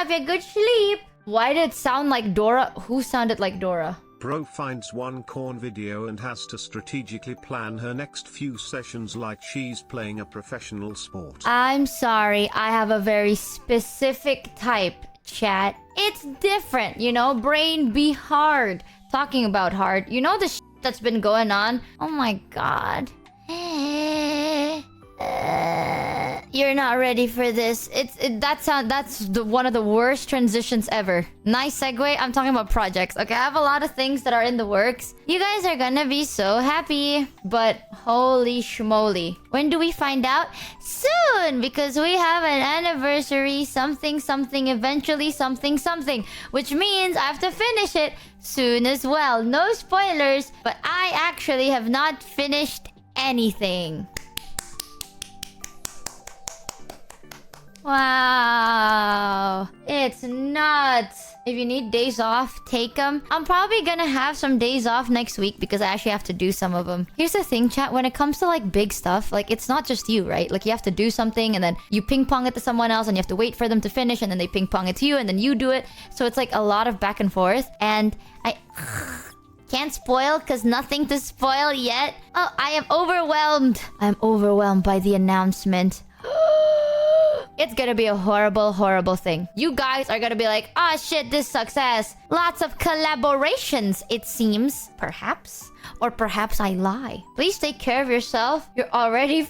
have a good sleep. Why did it sound like Dora? Who sounded like Dora? Bro finds one corn video and has to strategically plan her next few sessions like she's playing a professional sport. I'm sorry, I have a very specific type, chat. It's different, you know? Brain be hard. Talking about hard, you know the shit that's been going on? Oh my god. You're not ready for this. That's one of the worst transitions ever. Nice segue. I'm talking about projects. Okay, I have a lot of things that are in the works. You guys are gonna be so happy. But holy schmoly. When do we find out? Soon! Because we have an anniversary something something eventually something something. Which means I have to finish it soon as well. No spoilers. But I actually have not finished anything. Wow. It's nuts. If you need days off, take them. I'm probably gonna have some days off next week because I actually have to do some of them. Here's the thing, chat. When it comes to like big stuff, like it's not just you, right? Like you have to do something and then you ping pong it to someone else and you have to wait for them to finish and then they ping pong it to you and then you do it. So it's like a lot of back and forth. And I can't spoil because nothing to spoil yet. Oh, I am overwhelmed. I'm overwhelmed by the announcement. It's gonna be a horrible, horrible thing. You guys are gonna be like, ah, shit, this sucks ass. Lots of collaborations, it seems. Perhaps. Or perhaps I lie. Please take care of yourself. You're already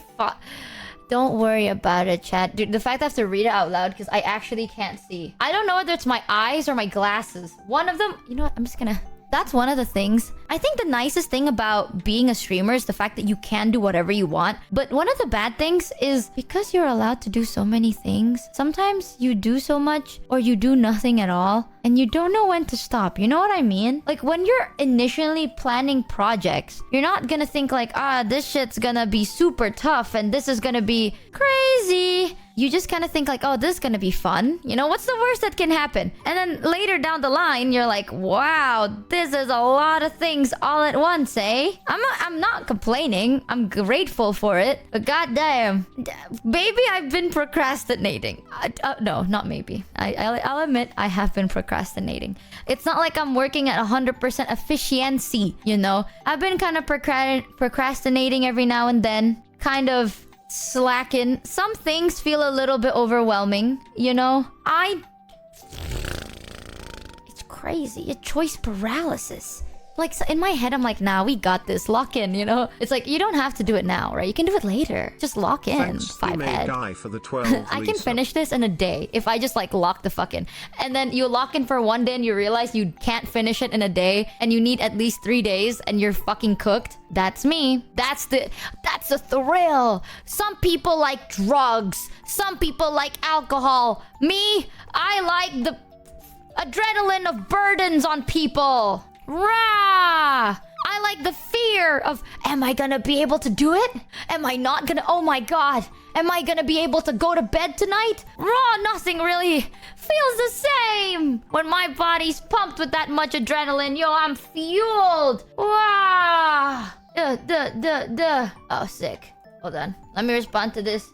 Don't worry about it, chat. Dude, the fact I have to read it out loud because I actually can't see. I don't know whether it's my eyes or my glasses. One of them... You know what? I'm just gonna... That's one of the things. I think the nicest thing about being a streamer is the fact that you can do whatever you want. But one of the bad things is because you're allowed to do so many things, sometimes you do so much or you do nothing at all and you don't know when to stop. You know what I mean? Like when you're initially planning projects, you're not gonna think like, ah, this shit's gonna be super tough and this is gonna be crazy. You just kind of think like, oh, this is gonna be fun. You know, what's the worst that can happen? And then later down the line, you're like, wow, this is a lot of things all at once, eh? I'm not complaining. I'm grateful for it. But goddamn, maybe I've been procrastinating. No, not maybe. I'll admit I have been procrastinating. It's not like I'm working at 100% efficiency, you know? I've been kind of procrastinating every now and then. Kind of... slacken. Some things feel a little bit overwhelming, you know? It's crazy. A choice paralysis. Like, so in my head, I'm like, nah, we got this. Lock in, you know? It's like, you don't have to do it now, right? You can do it later. Just lock in. Thanks, 5 head. Guy for the 12 I can finish this in a day if I just, like, lock the fuck in. And then you lock in for 1 day and you realize you can't finish it in a day and you need at least 3 days and you're fucking cooked. That's me. That's the thrill. Some people like drugs. Some people like alcohol. Me, I like the adrenaline of burdens on people. Rah! I like the fear of, am I gonna be able to do it? Am I not gonna? Oh my god. Am I gonna be able to go to bed tonight? Raw, nothing really feels the same. When my body's pumped with that much adrenaline, yo, I'm fueled. Wow. Oh, sick. Hold on. Let me respond to this.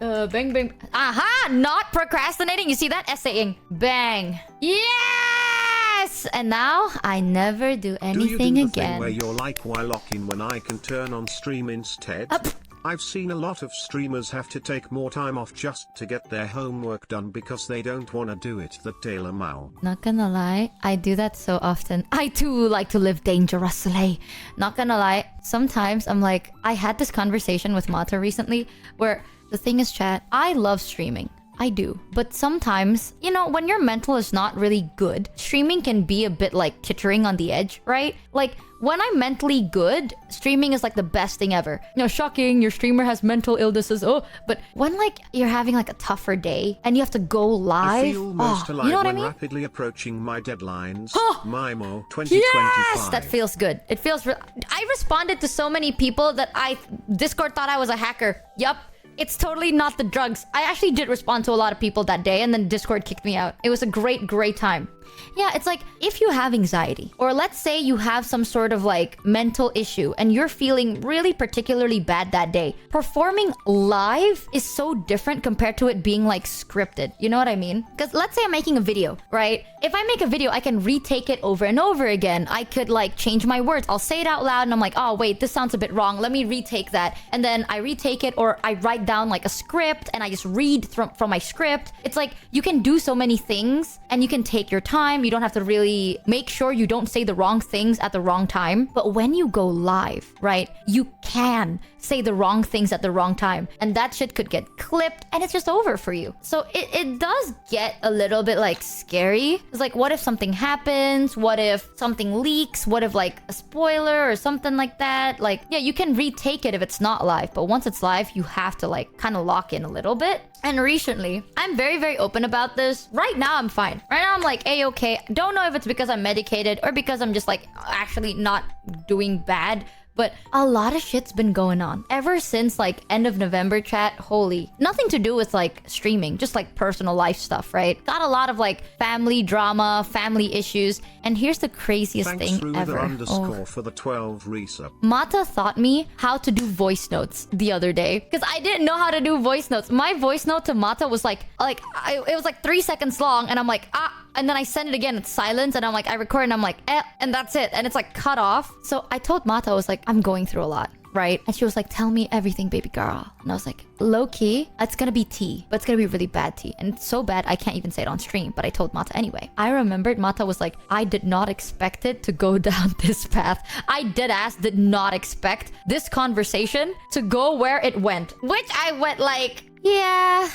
Bang, bang. Aha! Not procrastinating. You see that? Essaying. Bang. Yes! And now, I never do anything do you do the again. Thing where you're like, why lock in when I can turn on stream instead? I've seen a lot of streamers have to take more time off just to get their homework done because they don't want to do it the Taylor Mao. Not gonna lie, I do that so often. I too like to live dangerously. Not gonna lie, sometimes I'm like... I had this conversation with Matara recently where... The thing is, chat, I love streaming. I do. But sometimes, you know, when your mental is not really good, streaming can be a bit like tittering on the edge, right? Like, when I'm mentally good, streaming is like the best thing ever. You know, shocking, your streamer has mental illnesses. Oh, but when like you're having like a tougher day and you have to go live, I feel most alive you know what when I mean? Rapidly approaching my deadlines. Oh, Mimo 2025. yes, that feels good. It feels. I responded to so many people that Discord thought I was a hacker. Yup. It's totally not the drugs. I actually did respond to a lot of people that day, and then Discord kicked me out. It was a great time. Yeah, it's like if you have anxiety, or let's say you have some sort of like mental issue and you're feeling really particularly bad that day, performing live is so different compared to it being like scripted. You know what I mean? Because let's say I'm making a video, right? If I make a video, I can retake it over and over again. I could like change my words. I'll say it out loud and I'm like, oh wait, this sounds a bit wrong. Let me retake that. And then I retake it, or I write down like a script and I just read from my script. It's like you can do so many things and you can take your time. You don't have to really make sure you don't say the wrong things at the wrong time. But when you go live, right, you can say the wrong things at the wrong time, and that shit could get clipped and it's just over for you. So it does get a little bit like scary. It's like, what if something happens? What if something leaks? What if like a spoiler or something like that? Like, yeah, you can retake it if it's not live, but once it's live, you have to like kind of lock in a little bit. And recently, I'm very open about this. Right now, I'm fine. Right now, I'm like, A-okay. Don't know if it's because I'm medicated or because I'm just like actually not doing bad. But a lot of shit's been going on ever since like end of November, chat. Holy, nothing to do with like streaming, just like personal life stuff, right? Got a lot of like family drama, family issues. And here's the craziest thing ever. _ for the 12 resub. Mata taught me how to do voice notes the other day because I didn't know how to do voice notes. My voice note to Mata was it was like 3 seconds long, and I'm like, and then I send it again, it's silence, and I'm like, I record and I'm like, and that's it, and it's like cut off. So I told Mata, I was like, I'm going through a lot, right? And she was like, tell me everything, baby girl. And I was like, low-key, it's gonna be tea, but it's gonna be really bad tea, and it's so bad I can't even say it on stream. But I told Mata anyway. I remembered Mata was like, I did not expect it to go down this path. I did not expect this conversation to go where it went, which I went like, yeah,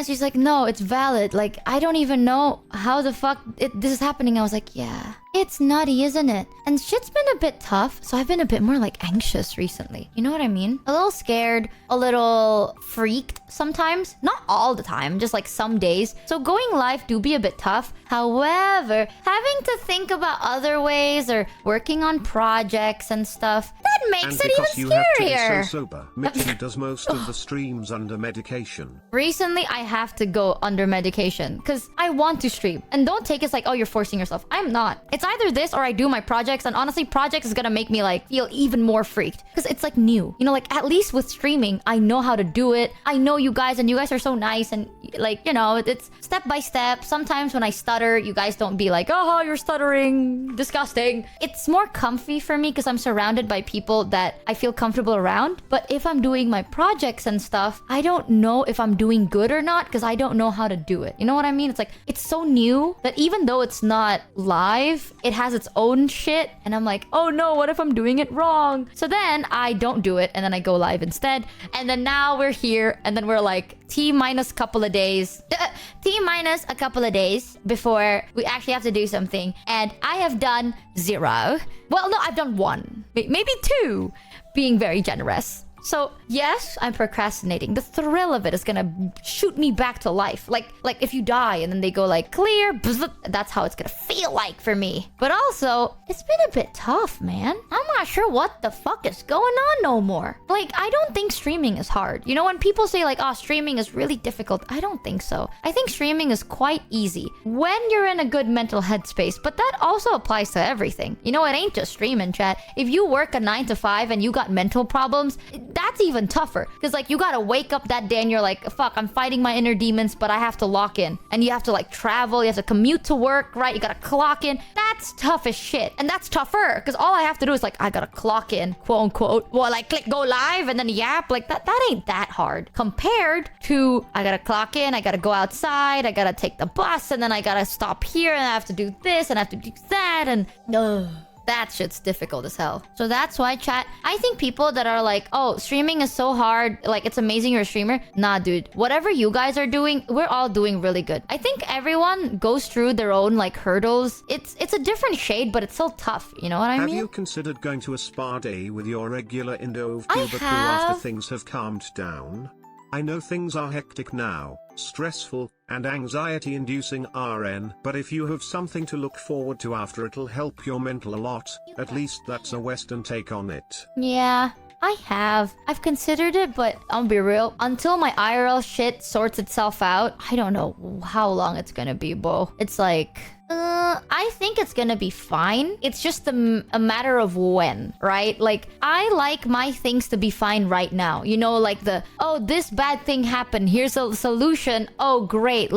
she's like, no, it's valid. Like, I don't even know how the fuck this is happening. I was like, yeah, it's nutty, isn't it? And shit's been a bit tough, so I've been a bit more like anxious recently. You know what I mean? A little scared, a little freaked sometimes. Not all the time, just like some days. So going live do be a bit tough. However, having to think about other ways or working on projects and stuff, that makes it even scarier. You have to be so sober. Michi does most of the streams under medication. Recently, I have to go under medication because I want to stream. And don't take it like, oh, you're forcing yourself. I'm not. It's either this or I do my projects. And honestly, projects is gonna make me like feel even more freaked because it's like new. You know, like at least with streaming, I know how to do it. I know you guys, and you guys are so nice. And like, you know, it's step by step. Sometimes when I stutter, you guys don't be like, oh, you're stuttering, disgusting. It's more comfy for me because I'm surrounded by people that I feel comfortable around. But if I'm doing my projects and stuff, I don't know if I'm doing good or not because I don't know how to do it. You know what I mean? It's like, it's so new that even though it's not live, it has its own shit. And I'm like, oh no, what if I'm doing it wrong? So then I don't do it and then I go live instead. And then now we're here and then we're like T-minus a couple of days. T-minus a couple of days before we actually have to do something. And I have done 0. Well, no, I've done 1. Maybe 2, being very generous. So yes, I'm procrastinating. The thrill of it is gonna shoot me back to life. Like if you die and then they go like clear, bzz, that's how it's gonna feel like for me. But also, it's been a bit tough, man. I'm not sure what the fuck is going on no more. Like, I don't think streaming is hard. You know, when people say like, oh, streaming is really difficult, I don't think so. I think streaming is quite easy when you're in a good mental headspace. But that also applies to everything. You know, it ain't just streaming, chat. If you work a 9 to 5 and you got mental problems, that's even tougher because like you gotta wake up that day and you're like, fuck, I'm fighting my inner demons, but I have to lock in, and you have to like travel, you have to commute to work, right? You gotta clock in. That's tough as shit, and that's tougher because all I have to do is like, I gotta clock in, quote unquote, well, like click go live and then yap. Like that ain't that hard compared to I gotta clock in, I gotta go outside, I gotta take the bus, and then I gotta stop here, and I have to do this and I have to do that, and that shit's difficult as hell. So that's why, chat, I think people that are like, oh, streaming is so hard, like it's amazing you're a streamer. Nah, dude, whatever you guys are doing, we're all doing really good. I think everyone goes through their own like hurdles. It's a different shade, but it's still tough. You know what I mean? Have you considered going to a spa day with your regular Indo crew after things have calmed down? I know things are hectic now, stressful, and anxiety-inducing RN, but if you have something to look forward to after, it'll help your mental a lot. At least that's a Western take on it. Yeah. I have. I've considered it, but I'll be real. Until my IRL shit sorts itself out, I don't know how long it's gonna be, bro. It's like... I think it's gonna be fine. It's just a matter of when, right? Like, I like my things to be fine right now. You know, like oh, this bad thing happened. Here's a solution. Oh, great.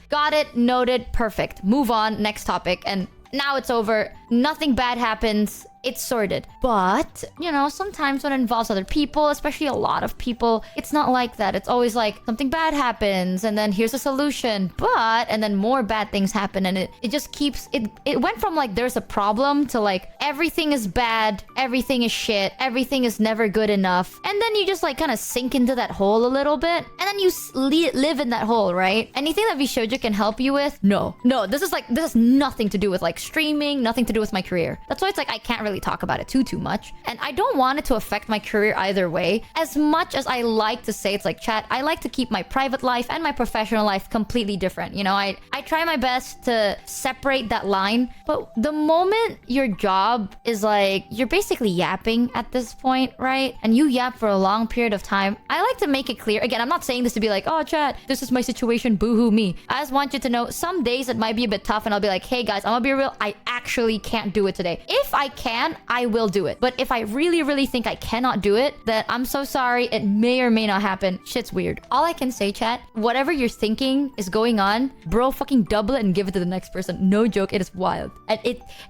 Got it, noted, perfect. Move on, next topic. And now it's over. Nothing bad happens. It's sorted. But, you know, sometimes when it involves other people, especially a lot of people, it's not like that. It's always like something bad happens and then here's a solution. And then more bad things happen, and it just keeps... It went from like there's a problem to like everything is bad, everything is shit, everything is never good enough. And then you just like kind of sink into that hole a little bit. And then you live in that hole, right? Anything that vshojo can help you with? No. No, this has nothing to do with like streaming, nothing to do with my career. That's why it's like I can't really talk about it too much, and I don't want it to affect my career either way. As much as I like to say, it's like, chat, I like to keep my private life and my professional life completely different. You know, I try my best to separate that line, but the moment your job is like, you're basically yapping at this point, right? And you yap for a long period of time, I like to make it clear. Again, I'm not saying this to be like, oh, chat, this is my situation, boo-hoo me. I just want you to know some days it might be a bit tough, and I'll be like, hey guys, I'm gonna be real, I actually can't do it today. If I can, I will do it. But if I really think I cannot do it, then I'm so sorry. It may or may not happen. Shit's weird. All I can say, chat, whatever you're thinking is going on, bro, fucking double it and give it to the next person. No joke, it is wild. And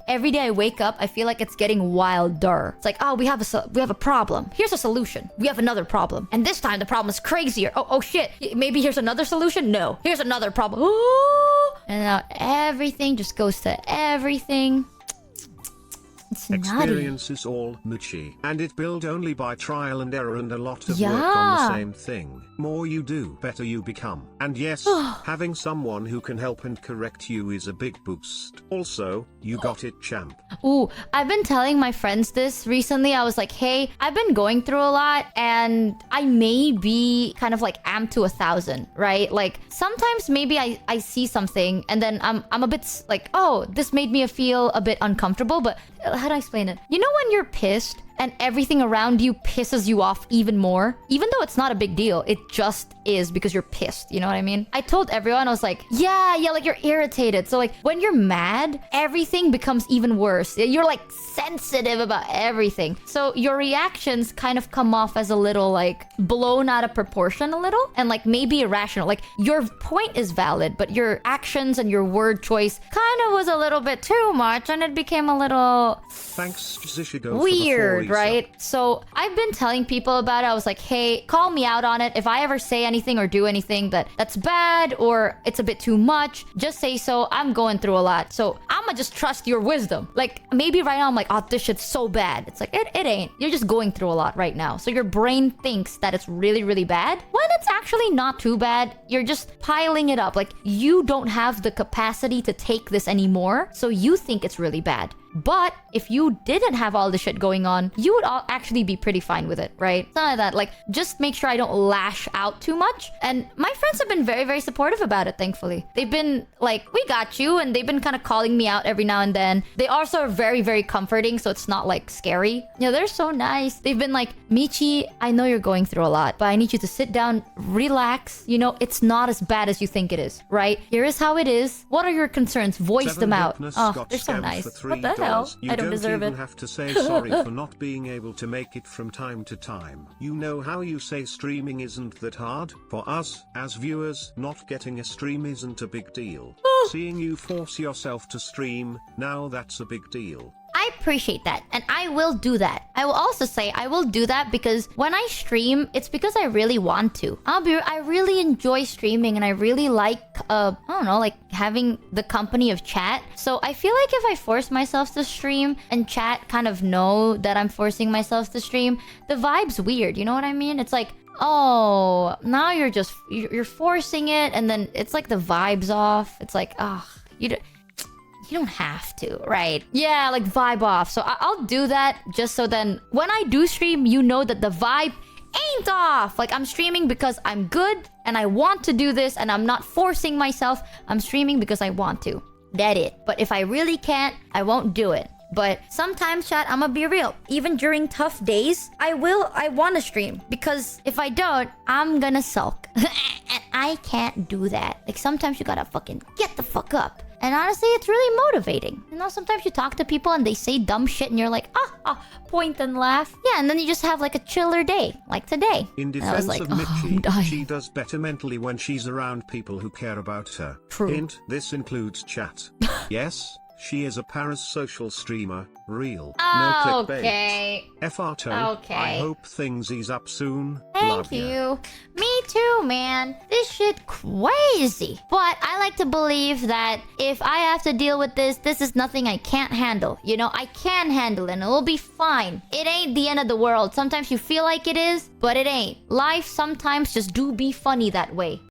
every day I wake up, I feel like it's getting wilder. It's like, oh, we have a problem. Here's a solution. We have another problem. And this time the problem is crazier. Oh shit. Maybe here's another solution? No. Here's another problem. Ooh. And now everything just goes to everything. It's Experience is all Michi, and it built only by trial and error and a lot of work on the same thing. More you do, better you become. And yes, having someone who can help and correct you is a big boost. Also, you got it, champ. Ooh, I've been telling my friends this recently. I was like, hey, I've been going through a lot, and I may be kind of like amped to 1,000, right? Like, sometimes maybe I see something, and then I'm a bit like, oh, this made me feel a bit uncomfortable, but how do I explain it? You know when you're pissed and everything around you pisses you off even more? Even though it's not a big deal, it just is because you're pissed. You know what I mean? I told everyone, I was like, yeah, like you're irritated. So like when you're mad, everything becomes even worse. You're like sensitive about everything. So your reactions kind of come off as a little like blown out of proportion a little, and like maybe irrational. Like your point is valid, but your actions and your word choice kind of was a little bit too much, and it became a little weird, right? So I've been telling people about it. I was like, hey, call me out on it. If I ever say anything or do anything that's bad or it's a bit too much, just say so. I'm going through a lot, so I'ma just trust your wisdom. Like maybe right now I'm like, oh, this shit's so bad. It's like, it ain't. You're just going through a lot right now. So your brain thinks that it's really bad when it's actually not too bad. You're just piling it up. Like you don't have the capacity to take this anymore, so you think it's really bad. But if you didn't have all the shit going on, you would actually be pretty fine with it, right? It's not like that. Like, just make sure I don't lash out too much. And my friends have been very supportive about it, thankfully. They've been like, we got you. And they've been kind of calling me out every now and then. They also are very comforting, so it's not like scary. You know, they're so nice. They've been like, Michi, I know you're going through a lot, but I need you to sit down, relax. You know, it's not as bad as you think it is, right? Here is how it is. What are your concerns? Voice them out. Oh, they're so nice. What the hell? I don't deserve it. You don't even have to say sorry for not being able to make it from time to time. You know how you say streaming isn't that hard? For us, as viewers, not getting a stream isn't a big deal. Seeing you force yourself to stream, now that's a big deal. I appreciate that, and I will do that. I will also say I will do that because when I stream, it's because I really want to. I really enjoy streaming, and I really like, I don't know, like having the company of chat. So I feel like if I force myself to stream and chat kind of know that I'm forcing myself to stream, the vibe's weird. You know what I mean? It's like, oh, now you're forcing it, and then it's like the vibe's off. It's like, oh, you don't have to, right? Yeah, like vibe off. So I'll do that just so then when I do stream, you know that the vibe ain't off. Like I'm streaming because I'm good and I want to do this and I'm not forcing myself. I'm streaming because I want to. That's it. But if I really can't, I won't do it. But sometimes, chat, I'ma be real. Even during tough days, I wanna stream. Because if I don't, I'm gonna sulk. And I can't do that. Like, sometimes you gotta fucking get the fuck up. And honestly, it's really motivating. You know, sometimes you talk to people and they say dumb shit and you're like, point and laugh. Yeah, and then you just have like a chiller day, like today. In defense of Michi, she does better mentally when she's around people who care about her. True. Hint, this includes chat. Yes, she is a parasocial streamer. Real. No clickbait. Okay. Farto. Okay. I hope things ease up soon. Thank Love you. ya. Me too, man. This shit crazy. But I like to believe that if I have to deal with this, this is nothing I can't handle. You know, I can handle it and it'll be fine. It ain't the end of the world. Sometimes you feel like it is, but it ain't. Life sometimes just do be funny that way.